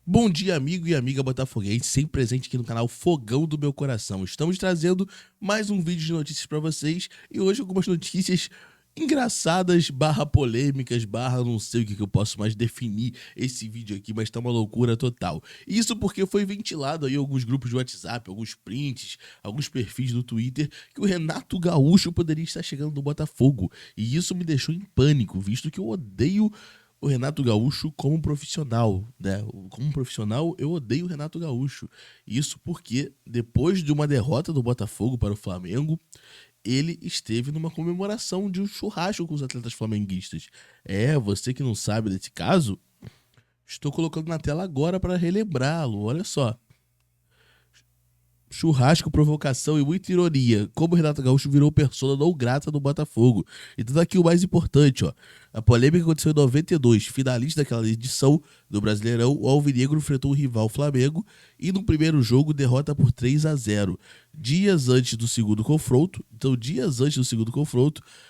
Bom dia, amigo e amiga botafoguense, sempre presente aqui no canal Fogão do Meu Coração. Estamos trazendo mais um vídeo de notícias para vocês e hoje algumas notícias engraçadas, polêmicas, não sei o que eu posso mais definir esse vídeo aqui, mas tá uma loucura total. Isso porque foi ventilado aí em alguns grupos de WhatsApp, alguns prints, alguns perfis do Twitter, que o Renato Gaúcho poderia estar chegando no Botafogo. E isso me deixou em pânico, visto que eu odeio o Renato Gaúcho como profissional, né? Como profissional, eu odeio o Renato Gaúcho. Isso porque, depois de uma derrota do Botafogo para o Flamengo, ele esteve numa comemoração de um churrasco com os atletas flamenguistas. Você que não sabe desse caso, estou colocando na tela agora para relembrá-lo. Olha só. Churrasco, provocação e muita ironia. Como o Renato Gaúcho virou persona não grata do Botafogo. Então tá aqui o mais importante, ó. A polêmica aconteceu em 92, finalista daquela edição do Brasileirão, o Alvinegro enfrentou o rival Flamengo e no primeiro jogo derrota por 3-0. Dias antes do segundo confronto,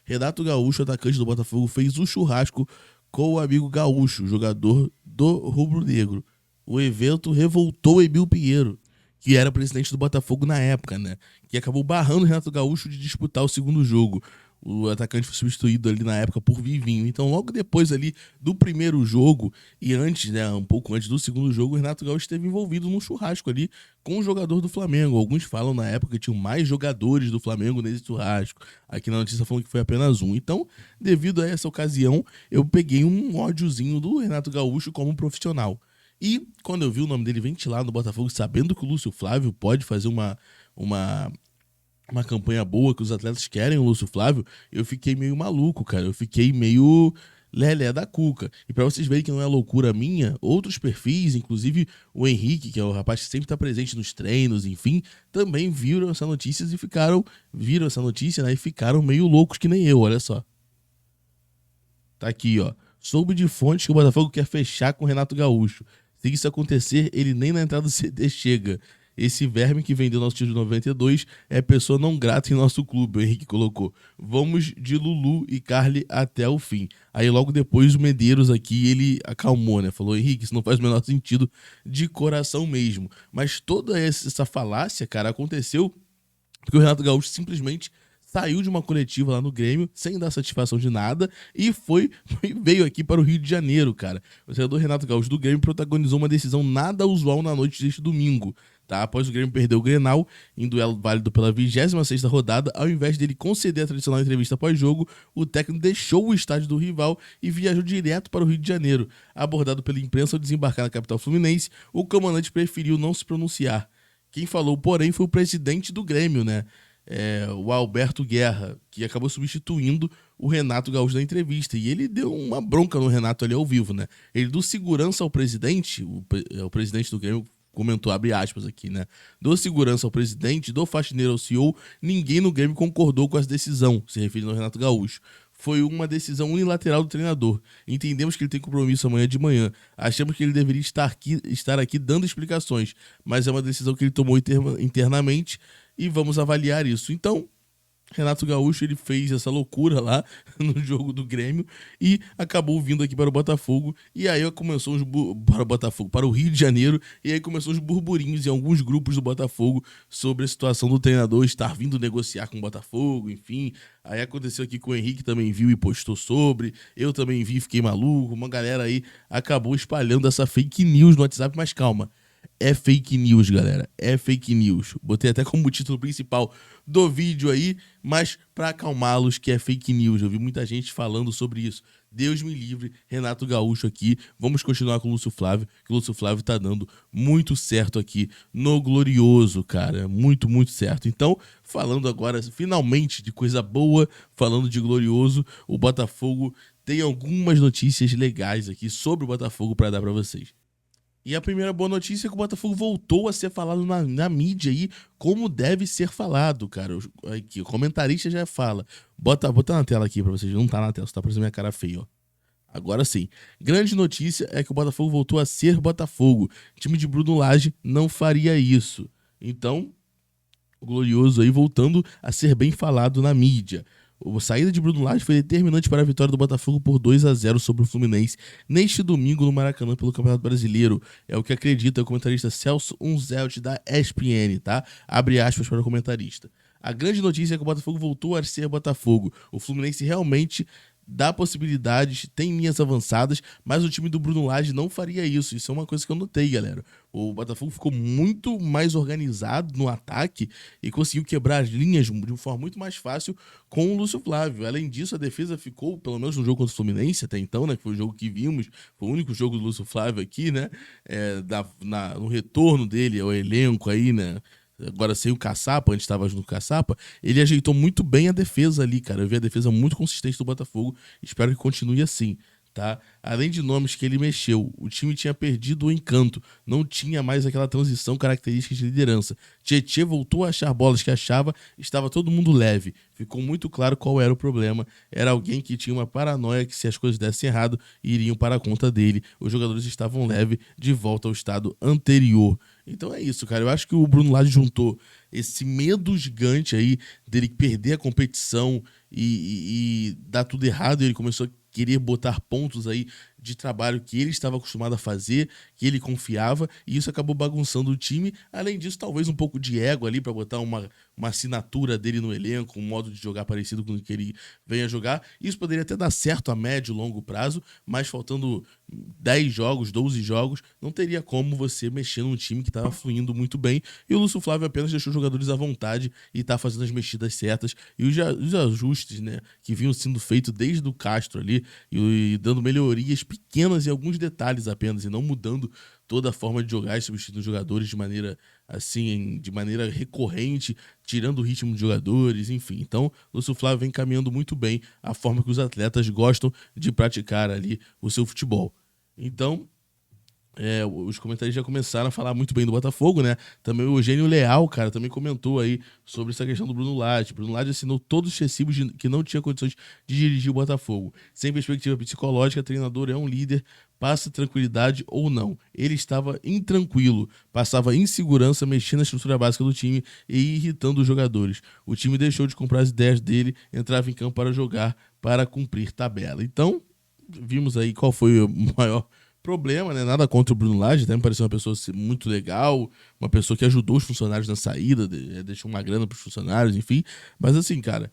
Renato Gaúcho, atacante do Botafogo, fez um churrasco com o amigo Gaúcho, jogador do Rubro Negro. O evento revoltou Emil Pinheiro, que era presidente do Botafogo na época, né? Que acabou barrando o Renato Gaúcho de disputar o segundo jogo. O atacante foi substituído ali na época por Vivinho. Então, logo depois ali do primeiro jogo e antes, né, um pouco antes do segundo jogo, o Renato Gaúcho esteve envolvido num churrasco ali com o jogador do Flamengo. Alguns falam na época que tinham mais jogadores do Flamengo nesse churrasco. Aqui na notícia falam que foi apenas um. Então, devido a essa ocasião, eu peguei um ódiozinho do Renato Gaúcho como profissional. E quando eu vi o nome dele ventilado no Botafogo, sabendo que o Lúcio Flávio pode fazer uma campanha boa, que os atletas querem o Lúcio Flávio, eu fiquei meio maluco, cara. Eu fiquei meio lelé da cuca. E pra vocês verem que não é loucura minha, outros perfis, inclusive o Henrique, que é o rapaz que sempre tá presente nos treinos, enfim, também viram essa notícia, né, e ficaram meio loucos que nem eu, olha só. Tá aqui, ó. Soube de fontes que o Botafogo quer fechar com o Renato Gaúcho. Se isso acontecer, ele nem na entrada do CD chega. Esse verme que vendeu nosso título de 92 é pessoa não grata em nosso clube, o Henrique colocou. Vamos de Lulu e Carly até o fim. Aí logo depois o Medeiros aqui, ele acalmou, né? Falou, Henrique, isso não faz o menor sentido, de coração mesmo. Mas toda essa falácia, cara, aconteceu porque o Renato Gaúcho simplesmente saiu de uma coletiva lá no Grêmio, sem dar satisfação de nada, e veio aqui para o Rio de Janeiro, cara. O treinador Renato Gaúcho do Grêmio protagonizou uma decisão nada usual na noite deste domingo, tá? Após o Grêmio perder o Grenal, em duelo válido pela 26ª rodada, ao invés dele conceder a tradicional entrevista pós-jogo, o técnico deixou o estádio do rival e viajou direto para o Rio de Janeiro. Abordado pela imprensa ao desembarcar na capital fluminense, o comandante preferiu não se pronunciar. Quem falou, porém, foi o presidente do Grêmio, né? O Alberto Guerra, que acabou substituindo o Renato Gaúcho na entrevista. E ele deu uma bronca no Renato ali ao vivo, né? Ele, do segurança ao presidente, o presidente do Grêmio comentou, abre aspas aqui, né? Do segurança ao presidente, do faxineiro ao CEO, ninguém no Grêmio concordou com essa decisão, se referindo ao Renato Gaúcho. Foi uma decisão unilateral do treinador. Entendemos que ele tem compromisso amanhã de manhã. Achamos que ele deveria estar aqui dando explicações, mas é uma decisão que ele tomou internamente e vamos avaliar isso. Então, Renato Gaúcho, ele fez essa loucura lá no jogo do Grêmio e acabou vindo aqui para o Botafogo. E aí começou para o Rio de Janeiro, e aí começou os burburinhos em alguns grupos do Botafogo sobre a situação do treinador estar vindo negociar com o Botafogo, enfim. Aí aconteceu aqui com o Henrique, também viu e postou sobre. Eu também vi, fiquei maluco. Uma galera aí acabou espalhando essa fake news no WhatsApp, mas calma. É fake news, galera. É fake news. Botei até como título principal do vídeo aí, mas pra acalmá-los que é fake news. Eu vi muita gente falando sobre isso. Deus me livre, Renato Gaúcho aqui. Vamos continuar com o Lúcio Flávio, que o Lúcio Flávio tá dando muito certo aqui no Glorioso, cara. Muito, muito certo. Então, falando agora finalmente de coisa boa, falando de Glorioso, o Botafogo tem algumas notícias legais aqui sobre o Botafogo pra dar pra vocês. E a primeira boa notícia é que o Botafogo voltou a ser falado na mídia aí, como deve ser falado, cara. Aqui, o comentarista já fala. Bota na tela aqui pra vocês. Não tá na tela, só tá parecendo minha cara feia, ó. Agora sim. Grande notícia é que o Botafogo voltou a ser Botafogo. O time de Bruno Lage não faria isso. Então, o Glorioso aí voltando a ser bem falado na mídia. A saída de Bruno Lage foi determinante para a vitória do Botafogo por 2-0 sobre o Fluminense neste domingo no Maracanã pelo Campeonato Brasileiro. É o que acredita o comentarista Celso Unzelt da ESPN, tá? Abre aspas para o comentarista. A grande notícia é que o Botafogo voltou a ser Botafogo. O Fluminense realmente dá possibilidades, tem linhas avançadas, mas o time do Bruno Lage não faria isso. Isso é uma coisa que eu notei, galera. O Botafogo ficou muito mais organizado no ataque e conseguiu quebrar as linhas de uma forma muito mais fácil com o Lúcio Flávio. Além disso, a defesa ficou, pelo menos no jogo contra o Fluminense até então, né, que foi o jogo que vimos, foi o único jogo do Lúcio Flávio aqui, né, no retorno dele ao elenco aí, né, agora sem o Caçapa, antes estava junto com o Caçapa, ele ajeitou muito bem a defesa ali, cara. Eu vi a defesa muito consistente do Botafogo, espero que continue assim, tá? Além de nomes que ele mexeu, o time tinha perdido o encanto, não tinha mais aquela transição característica de liderança. Tietê voltou a achar bolas que achava, estava todo mundo leve. Ficou muito claro qual era o problema. Era alguém que tinha uma paranoia que se as coisas dessem errado, iriam para a conta dele. Os jogadores estavam leve, de volta ao estado anterior. Então é isso, cara. Eu acho que o Bruno Lage juntou esse medo gigante aí dele perder a competição e dar tudo errado. E ele começou a querer botar pontos aí de trabalho que ele estava acostumado a fazer, que ele confiava, e isso acabou bagunçando o time. Além disso, talvez um pouco de ego ali para botar uma assinatura dele no elenco, um modo de jogar parecido com o que ele venha jogar. Isso poderia até dar certo a médio e longo prazo, mas faltando 10 jogos, 12 jogos, não teria como você mexer num time que estava fluindo muito bem. E o Lúcio Flávio apenas deixou os jogadores à vontade e está fazendo as mexidas certas e os ajustes, né, que vinham sendo feitos desde o Castro ali e dando melhorias pequenas em alguns detalhes apenas, e não mudando toda a forma de jogar e substituindo os jogadores de maneira assim, de maneira recorrente, tirando o ritmo dos jogadores, enfim. Então, Lúcio Flávio vem caminhando muito bem a forma que os atletas gostam de praticar ali o seu futebol. Então, os comentários já começaram a falar muito bem do Botafogo, né? Também o Eugênio Leal, cara, também comentou aí sobre essa questão do Bruno Lage. Bruno Lage assinou todos os recibos que não tinha condições de dirigir o Botafogo. Sem perspectiva psicológica, treinador é um líder, passa tranquilidade ou não. Ele estava intranquilo, passava insegurança, mexendo na estrutura básica do time e irritando os jogadores. O time deixou de comprar as ideias dele, entrava em campo para jogar, para cumprir tabela. Então, vimos aí qual foi o maior problema, né? Nada contra o Bruno Lage, até me pareceu uma pessoa muito legal, uma pessoa que ajudou os funcionários na saída, deixou uma grana para os funcionários, enfim. Mas assim, cara,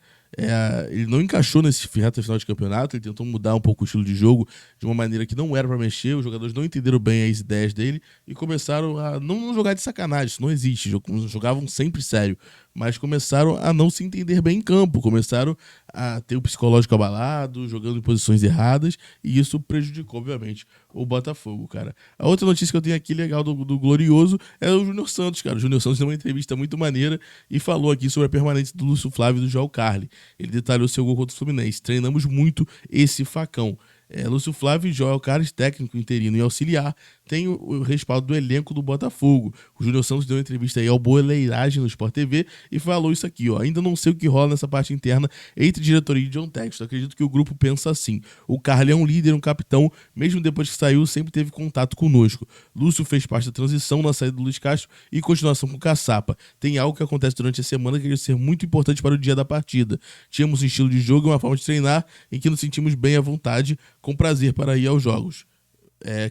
ele não encaixou nesse reta final de campeonato, ele tentou mudar um pouco o estilo de jogo de uma maneira que não era para mexer, os jogadores não entenderam bem as ideias dele e começaram a não jogar de sacanagem, isso não existe, jogavam sempre sério, mas começaram a não se entender bem em campo, começaram a ter o psicológico abalado, jogando em posições erradas, e isso prejudicou, obviamente, o Botafogo, cara. A outra notícia que eu tenho aqui legal do Glorioso é o Júnior Santos, cara. O Júnior Santos deu uma entrevista muito maneira e falou aqui sobre a permanência do Lúcio Flávio e do João Carli. Ele detalhou seu gol contra o Fluminense. Treinamos muito esse facão. Lúcio Flávio e Joel Carlos, técnico, interino e auxiliar, tem o respaldo do elenco do Botafogo. O Júnior Santos deu uma entrevista aí ao Boleiragem no Sport TV e falou isso aqui, ó. Ainda não sei o que rola nessa parte interna entre diretoria e John Textor. Acredito que o grupo pensa assim. O Carly é um líder, um capitão, mesmo depois que saiu, sempre teve contato conosco. Lúcio fez parte da transição na saída do Luiz Castro e continuação com o Caçapa. Tem algo que acontece durante a semana que vai ser muito importante para o dia da partida. Tínhamos um estilo de jogo e uma forma de treinar em que nos sentimos bem à vontade, com prazer para ir aos jogos.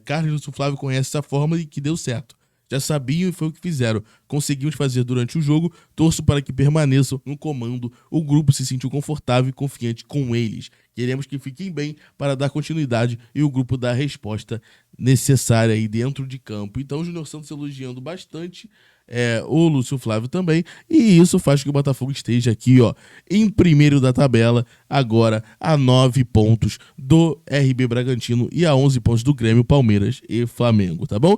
Carlos e Lúcio Flávio conhecem essa forma e que deu certo. Já sabiam e foi o que fizeram. Conseguimos fazer durante o jogo, torço para que permaneçam no comando. O grupo se sentiu confortável e confiante com eles. Queremos que fiquem bem para dar continuidade e o grupo dar a resposta necessária aí dentro de campo. Então o Júnior Santos elogiando bastante o Lúcio Flávio também, e isso faz com que o Botafogo esteja aqui, ó, em primeiro da tabela, agora a 9 pontos do RB Bragantino e a 11 pontos do Grêmio, Palmeiras e Flamengo, tá bom?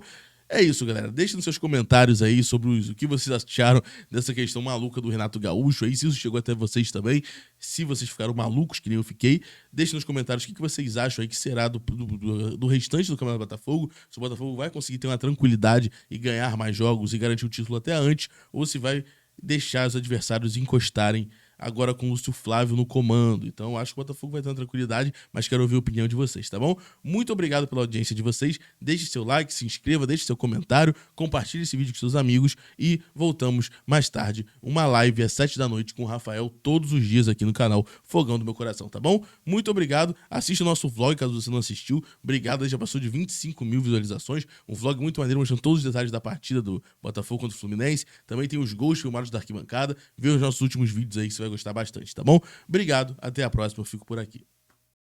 É isso, galera. Deixem nos seus comentários aí sobre o que vocês acharam dessa questão maluca do Renato Gaúcho aí, se isso chegou até vocês também, se vocês ficaram malucos que nem eu fiquei. Deixem nos comentários o que vocês acham aí que será do restante do Campeonato do Botafogo, se o Botafogo vai conseguir ter uma tranquilidade e ganhar mais jogos e garantir o título até antes, ou se vai deixar os adversários encostarem agora com o Lúcio Flávio no comando. Então, acho que o Botafogo vai ter uma tranquilidade, mas quero ouvir a opinião de vocês, tá bom? Muito obrigado pela audiência de vocês. Deixe seu like, se inscreva, deixe seu comentário, compartilhe esse vídeo com seus amigos e voltamos mais tarde. Uma live às 7 da noite com o Rafael todos os dias aqui no canal Fogão do Meu Coração, tá bom? Muito obrigado. Assista o nosso vlog caso você não assistiu. Obrigado, já passou de 25 mil visualizações. Um vlog muito maneiro, mostrando todos os detalhes da partida do Botafogo contra o Fluminense. Também tem os gols filmados da arquibancada. Vê os nossos últimos vídeos aí que você vai gostar bastante, tá bom? Obrigado, até a próxima. Eu fico por aqui.